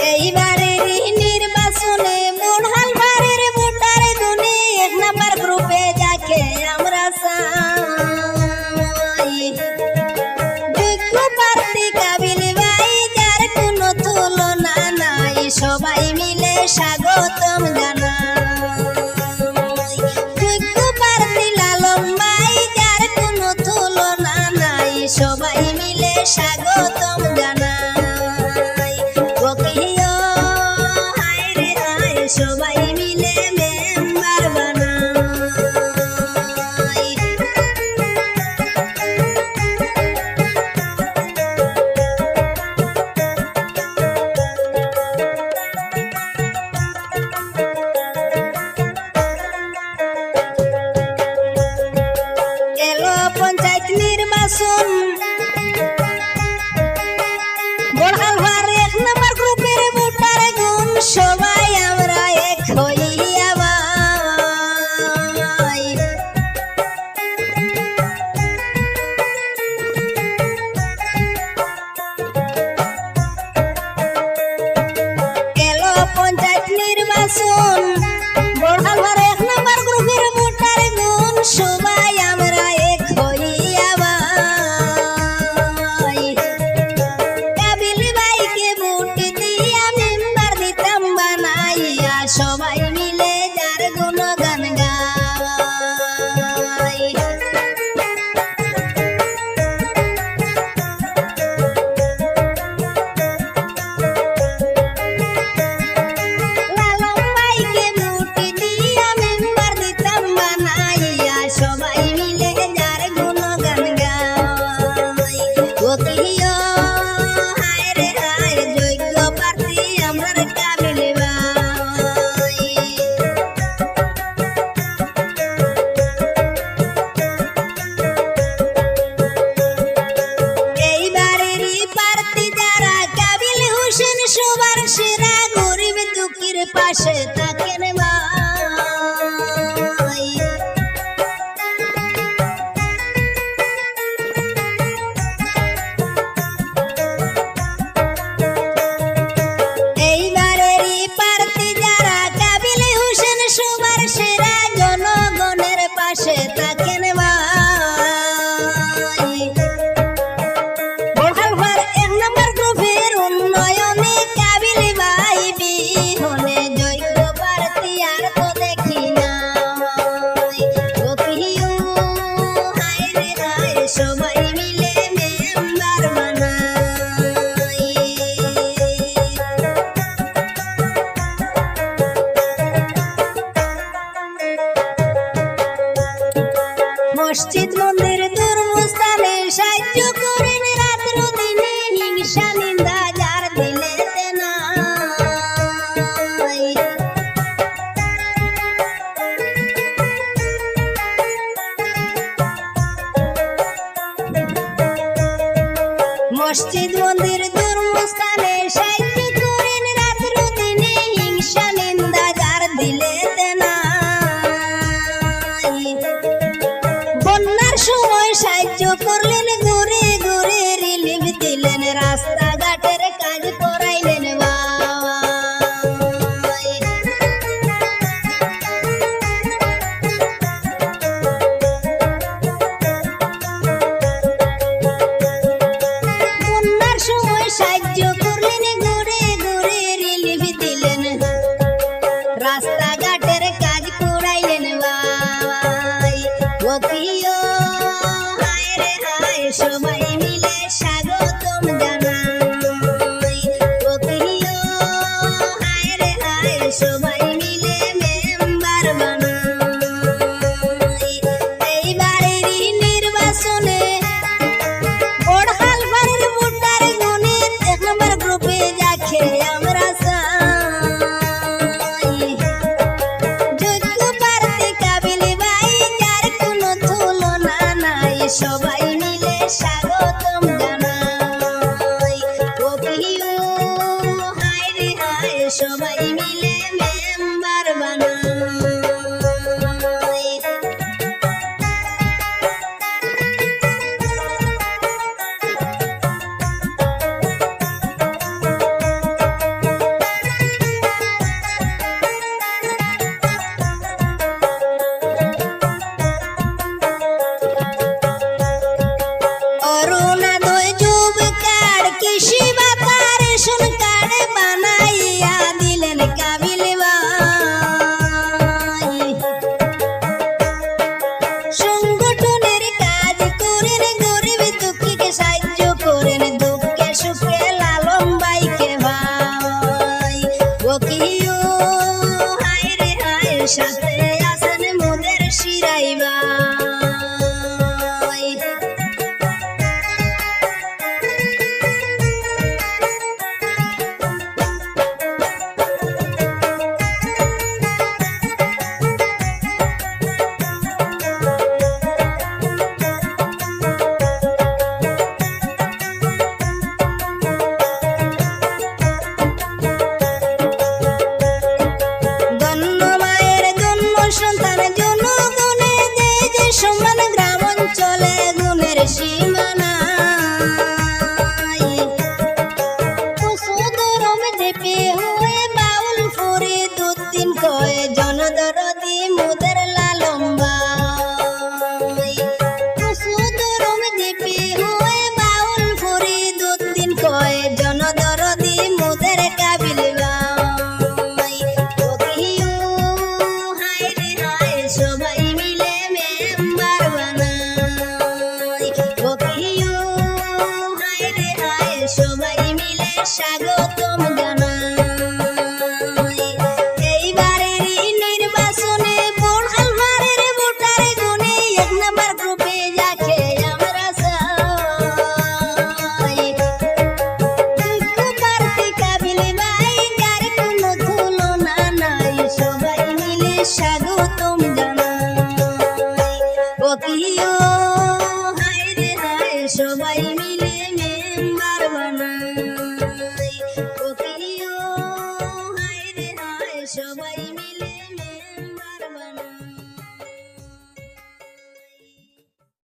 এইবারের নির্বাচনে বোরহালবাড়ির ভোটার গুনে 1 নম্বর গ্রুপে যাকে আমরা চাই। যোগ্য প্রার্থী কাবিল ভাই, যার কোনো তুলনা নাই, সবাই মিলে স্বাগতম জানাই। যোগ্য প্রার্থী লালন ভাই, যার কোনো তুলনা নাই, সবাই মিলে স্বাগতম জানাই। ওকিও হায় রে হায়, সবাই মিলে মেম্বার বানাই। এলো পঞ্চায়েত নির্বাচন, বোরহালবাড়ির 1 নম্বর গ্রুপের ভোটার গুণ, সবাই আমরা এক হইয়া ভাই। এলো পঞ্চায়েত নির্বাচন, বোরহালবাড়ির 1 নম্বর গ্রুপের ভোটার গুণ, সবাই আমরা এক হইয়া ভাই। কাবিল ভাইকে ভোট দিয়া মেম্বার দিতাম বানাইয়া, সবাই মিলে যার গুণগান গাই। লালন ভাইকে ভোট দিয়া মেম্বার দিতাম বানাইয়া, সবাই মিলে যার গুণগান গাই। ওকিও হায় রে হায়, যোগ্য প্রার্থী আমরার কাবিল ভাই। এইবারের প্রার্থী যারা কাবিল হোসেন সবার সেরা, গরিব দুঃখীর পাশে থাকেন ভাই। এইবারের প্রার্থী যারা কাবিল হোসেন সবার সেরা, জনগণের পাশে থাকেন ভাই। বোরহালবাড়ির 1 নম্বর গ্রুপের উন্নয়নে কাবিল ভাই বিহনে, যোগ্য প্রার্থী আর তো দেখি নাই। ওকিও হায় রে হায়, সবাই মিলে মেম্বার বানাই। মসজিদ মন্দির দুর্গস্থানে সাহায্য করেন, রাত্র দিনে হিংসা নিন্দা যার দিলেতে নাই। মসজিদ মন্দির দুর্গস্থানে সাহায্য করেন, রাত্র দিনে হিংসা নিন্দা যার দিলেতে নাই। বন্যার সময় সাহায্য করলেন, ঘুরে ঘুরে রিলিফ দিলেন, রাস্তাঘাটের কাজ করাইলেন ভাই। বন্যার সময় সাহায্য করলেন, ঘুরে ঘুরে রিলিফ দিলেন, রাস্তাঘাটের কাজ করাইলেন ভাই। ওকিও হায় রে হায়, সবাই মিলে স্বাগতম জানাই। ওকিও হায় রে হায়, সবাই মিলে মেম্বার বানাই। এইবারের নির্বাচনে বোরহালবাড়ির ভোটার গুনে 1 নম্বর গ্রুপে যাকে আমরা চাই। যোগ্য প্রার্থী কাবিল ভাই, যার কোনো তুলনা নাই, সবাই মিলে স্বাগতম জানাই। ওকিও হায় রে হায়, সবাই মিলে মেম্বার বানাই। স্বাগতম জানাই। এইবারের নির্বাচনে বোরহালমারির ভোটার গুনে 1 নম্বর গ্রুপে যাকে আমরা চাই। প্রার্থী কাবিল ভাই যার কোনো তুলনা নাই, সবাই মিলে স্বাগতম জানাই। ও কিও হায় রে হায়, সবাই মিলে মেম্বার বানাই। ও কিও হায় রে হায়, সবাই মিলে